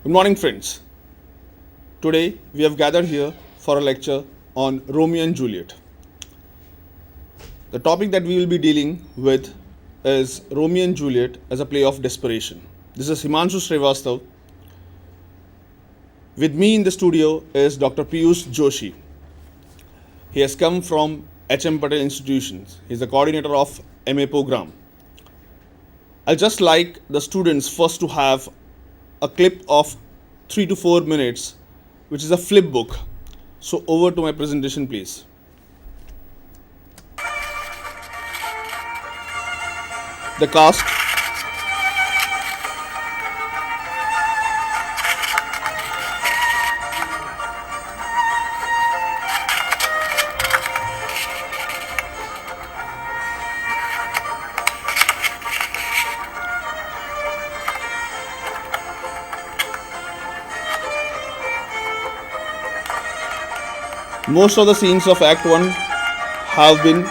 Good morning, friends. Today we have gathered here for a lecture on Romeo and Juliet. The topic that we will be dealing with is Romeo and Juliet as a play of desperation. This is Himanshu Srivastav. With me in the studio is Dr. Piyush Joshi. He has come from HM Patel Institutions. He is the coordinator of MA program. I'd just like the students first to have a clip of 3 to 4 minutes, which is a flip book. So over to my presentation, please. The cast. Most of the scenes of Act 1 have been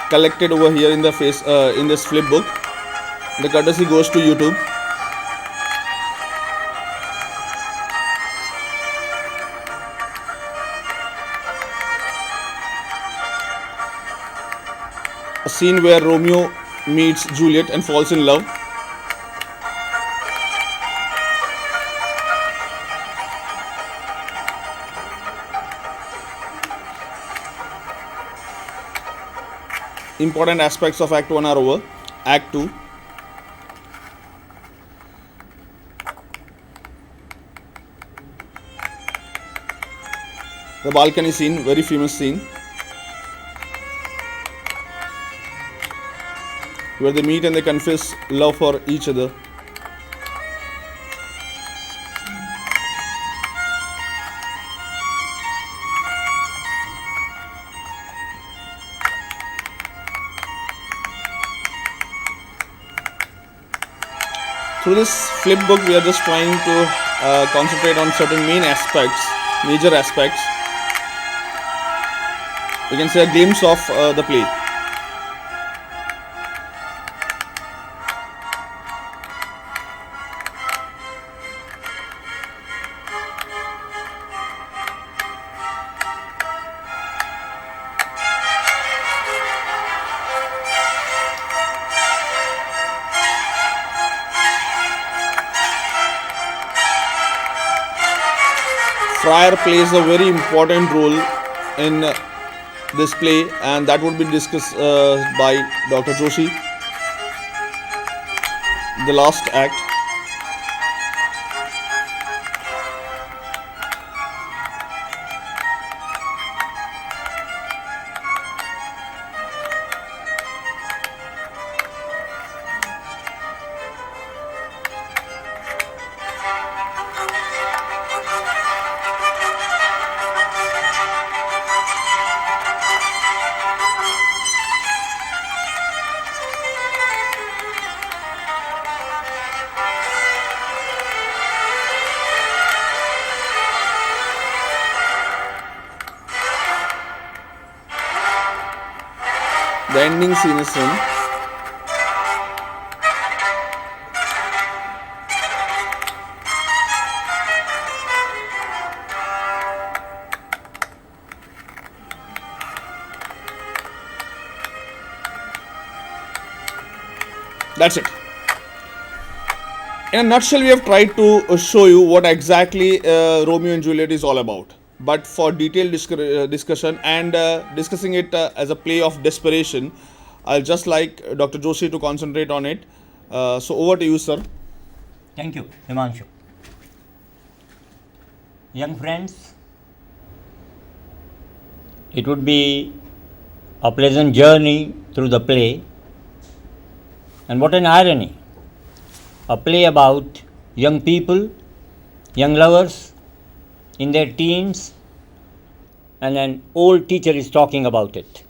collected over here in the in this flip book. The courtesy goes to YouTube. A scene where Romeo meets Juliet and falls in love. Important aspects of Act 1 are over. Act 2. The balcony scene, very famous scene, where they meet and they confess love for each other. Through this flip book, we are just trying to concentrate on certain major aspects. We can say a glimpse of the play. Friar plays a very important role in this play, and that would be discussed by Dr. Joshi. The last act. The ending scene is in. That's it. In a nutshell, we have tried to show you what exactly Romeo and Juliet is all about. But for detailed discussion and discussing it as a play of desperation, I'll just like Dr. Joshi to concentrate on it. So over to you, sir. Thank you, Himanshu. Young friends, it would be a pleasant journey through the play. And what an irony! A play about young people, young lovers, in their teens, and an old teacher is talking about it.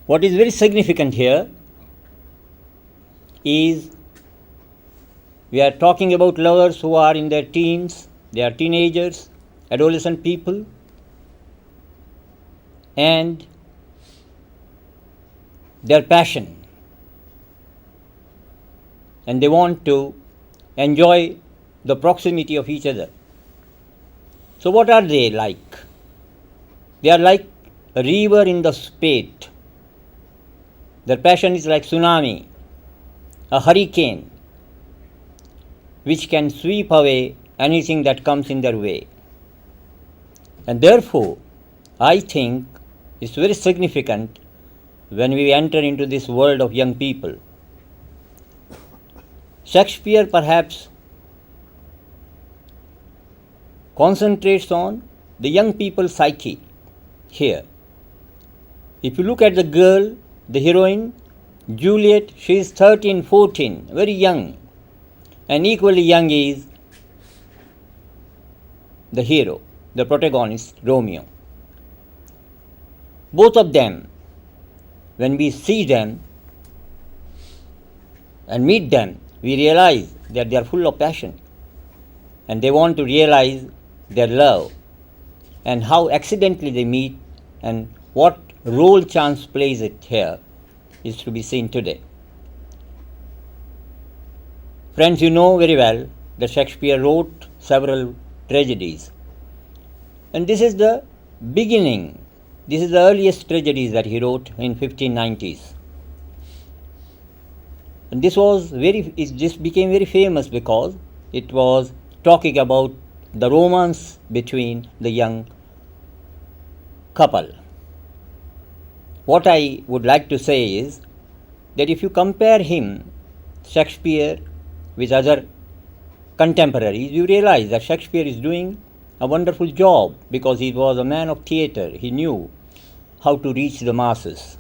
What is very significant here is we are talking about lovers who are in their teens, they are teenagers, adolescent people, and their passion, and they want to enjoy the proximity of each other. So, what are they like? They are like a river in the spate. Their passion is like tsunami, a hurricane, which can sweep away anything that comes in their way. And therefore, I think it's very significant when we enter into this world of young people. Shakespeare perhaps concentrates on the young people's psyche here. If you look at the girl, the heroine, Juliet, she is 13, 14, very young. And equally young is the hero, the protagonist, Romeo. Both of them, when we see them and meet them, we realize that they are full of passion and they want to realize their love, and how accidentally they meet and what role chance plays it here is to be seen today. Friends, you know very well that Shakespeare wrote several tragedies, and this is the beginning. This is the earliest tragedies that he wrote in 1590s. And this became very famous because it was talking about the romance between the young couple. What I would like to say is that if you compare him, Shakespeare, with other contemporaries, you realize that Shakespeare is doing a wonderful job because he was a man of theatre. He knew how to reach the masses.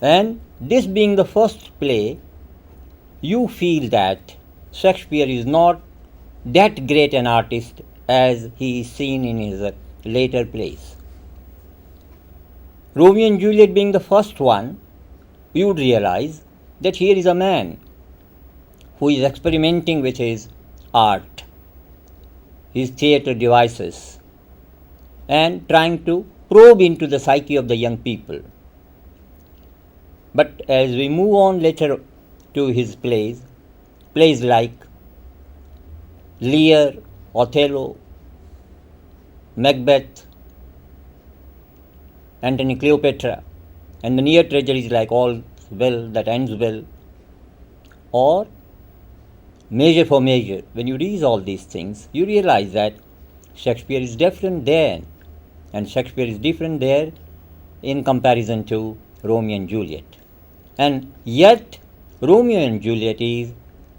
And this being the first play, you feel that Shakespeare is not that great an artist as he is seen in his later plays. Romeo and Juliet being the first one, you would realize that here is a man who is experimenting with his art, his theatre devices, and trying to probe into the psyche of the young people. But as we move on later to his plays like Lear, Othello, Macbeth, Antony Cleopatra, and the near tragedies like All's Well That Ends Well, or Measure for Measure, when you read all these things, you realize that Shakespeare is different there, and Shakespeare is different there in comparison to Romeo and Juliet. And yet, Romeo and Juliet is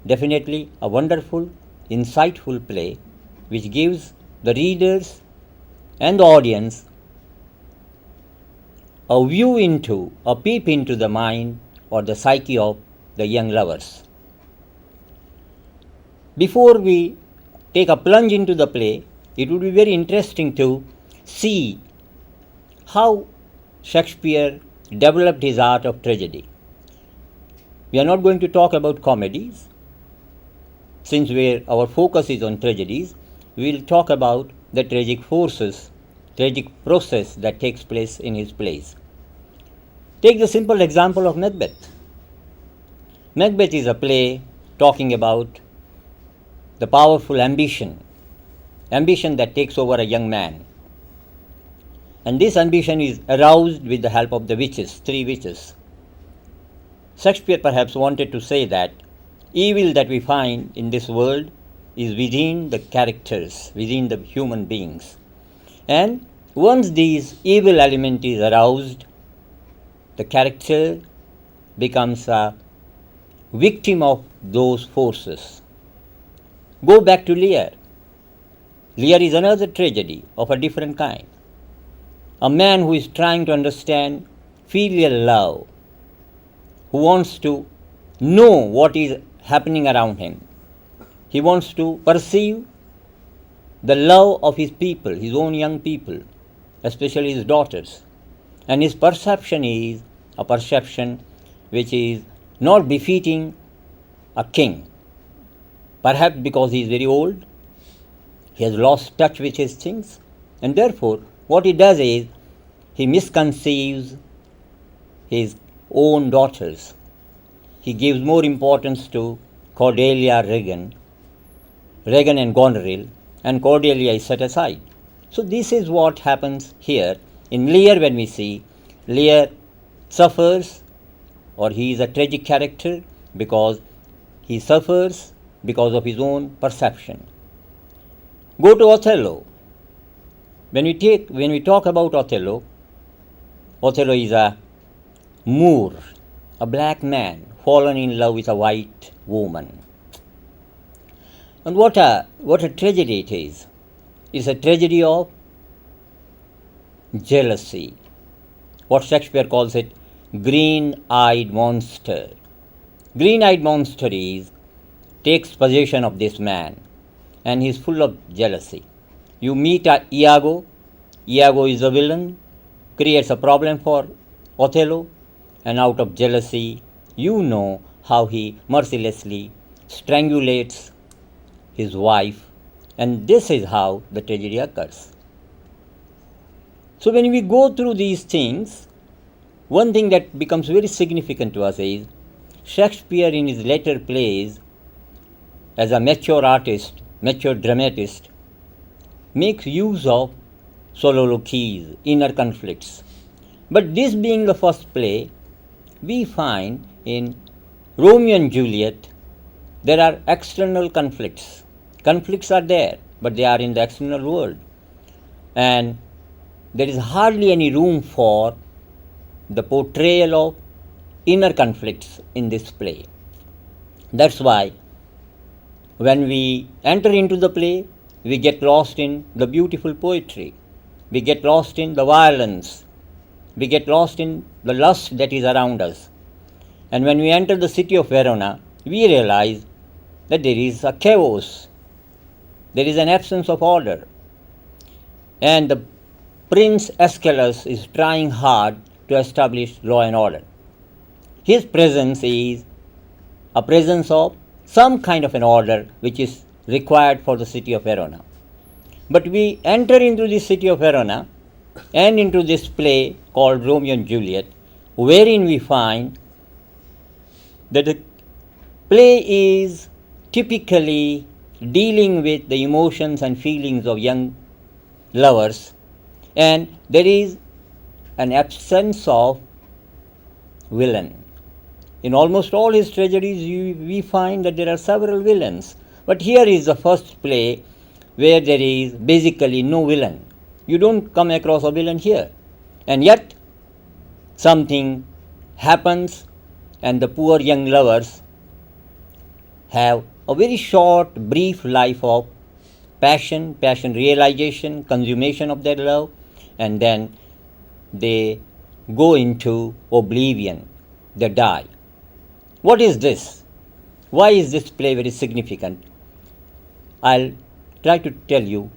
definitely a wonderful, insightful play which gives the readers and the audience a view into, a peep into the mind or the psyche of the young lovers. Before we take a plunge into the play, it would be very interesting to see how Shakespeare developed his art of tragedy. We are not going to talk about comedies. Since our focus is on tragedies, we will talk about the tragic forces, tragic process that takes place in his plays. Take the simple example of Macbeth. Macbeth is a play talking about the powerful ambition that takes over a young man. And this ambition is aroused with the help of the witches, 3 witches. Shakespeare perhaps wanted to say that evil that we find in this world is within the characters, within the human beings. And once this evil element is aroused, the character becomes a victim of those forces. Go back to Lear. Lear is another tragedy of a different kind. A man who is trying to understand filial love, who wants to know what is happening around him. He wants to perceive the love of his people, his own young people, especially his daughters. And his perception is a perception which is not befitting a king. Perhaps because he is very old, he has lost touch with his things, and therefore what he does is he misconceives his own daughters. He gives more importance to Cordelia Regan and Goneril, and Cordelia is set aside. So this is what happens here in Lear. When we see Lear suffers, or he is a tragic character because he suffers because of his own perception. Go to Othello. When we talk about Othello, Othello is a Moor, a black man fallen in love with a white woman. And what a tragedy it is. It's a tragedy of jealousy. What Shakespeare calls it, green-eyed monster. Green-eyed monster takes possession of this man, and he is full of jealousy. You meet Iago. Iago is a villain, creates a problem for Othello, and out of jealousy, you know how he mercilessly strangulates his wife, and this is how the tragedy occurs. So when we go through these things, one thing that becomes very significant to us is Shakespeare in his later plays, as a mature artist, mature dramatist, makes use of soliloquies, inner conflicts. But this being the first play, we find in Romeo and Juliet, there are external conflicts. Conflicts are there, but they are in the external world. And there is hardly any room for the portrayal of inner conflicts in this play. That's why when we enter into the play, we get lost in the beautiful poetry. We get lost in the violence. We get lost in the lust that is around us. And when we enter the city of Verona, we realize that there is a chaos. There is an absence of order. And the Prince Aeschylus is trying hard to establish law and order. His presence is a presence of some kind of an order which is required for the city of Verona. But we enter into the city of Verona and into this play called Romeo and Juliet, wherein we find that the play is typically dealing with the emotions and feelings of young lovers, and there is an absence of villain. In almost all his tragedies, we find that there are several villains. But here is the first play where there is basically no villain. You don't come across a villain here. And yet, something happens, and the poor young lovers have a very short, brief life of passion realization, consummation of their love, and then they go into oblivion. They die. What is this? Why is this play very significant? I'll try to tell you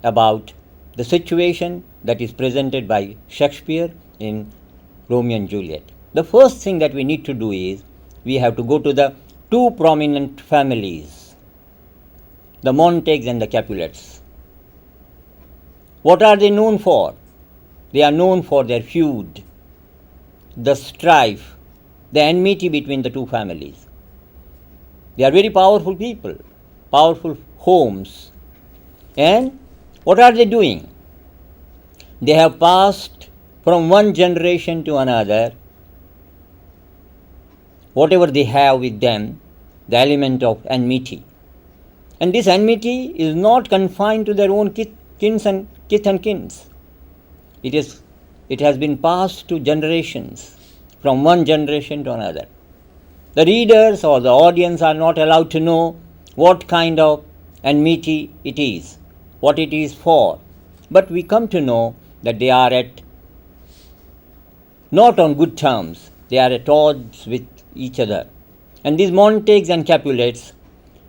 about the situation that is presented by Shakespeare in Romeo and Juliet. The first thing that we need to do is we have to go to the two prominent families, the Montagues and the Capulets. What are they known for? They are known for their feud, the strife, the enmity between the two families. They are very powerful people, powerful homes. And what are they doing? They have passed from one generation to another whatever they have with them, the element of enmity. And this enmity is not confined to their own kith and kins. It has been passed to generations, from one generation to another. The readers or the audience are not allowed to know what kind of enmity it is, what it is for. But we come to know that they are not on good terms. They are at odds with each other. And these Montagues and Capulets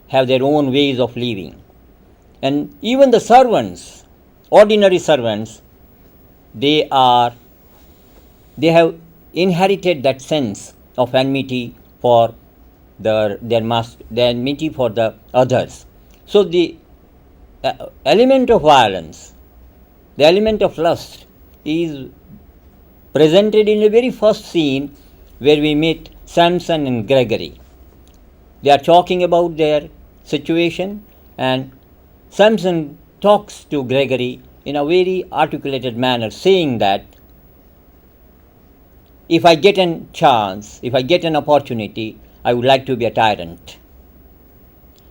have their own ways of living. And even the servants, ordinary servants, they have inherited that sense of enmity for their master, the enmity for the others. So the element of violence, the element of lust is presented in the very first scene where we meet Samson and Gregory. They are talking about their situation, and Samson talks to Gregory in a very articulated manner, saying that if I get a chance, if I get an opportunity, I would like to be a tyrant.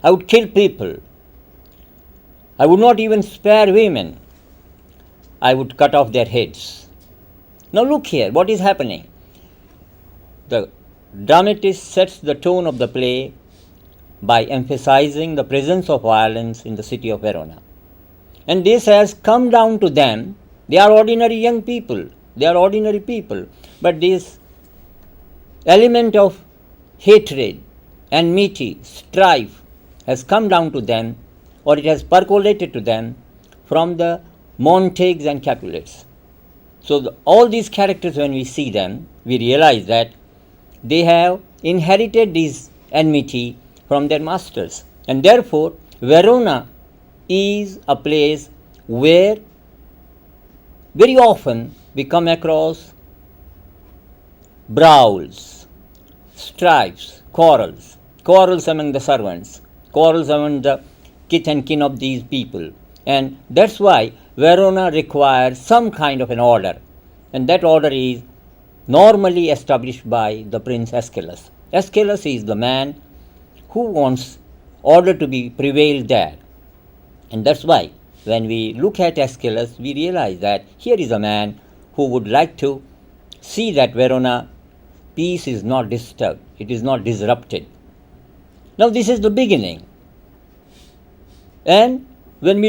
I would kill people. I would not even spare women. I would cut off their heads. Now look here, what is happening? The dramatist sets the tone of the play by emphasizing the presence of violence in the city of Verona. And this has come down to them. They are ordinary young people. They are ordinary people. But this element of hatred, enmity, strife has come down to them, or it has percolated to them from the Montagues and Capulets. So all these characters, when we see them, we realize that they have inherited this enmity from their masters. And therefore, Verona is a place where very often we come across brawls, strifes, quarrels among the servants, quarrels among the kith and kin of these people. And that's why Verona requires some kind of an order, and that order is normally established by the prince Aeschylus. Aeschylus is the man who wants order to be prevailed there. And that's why when we look at Aeschylus, we realize that here is a man who would like to see that Verona peace is not disturbed, it is not disrupted. Now this is the beginning. And when we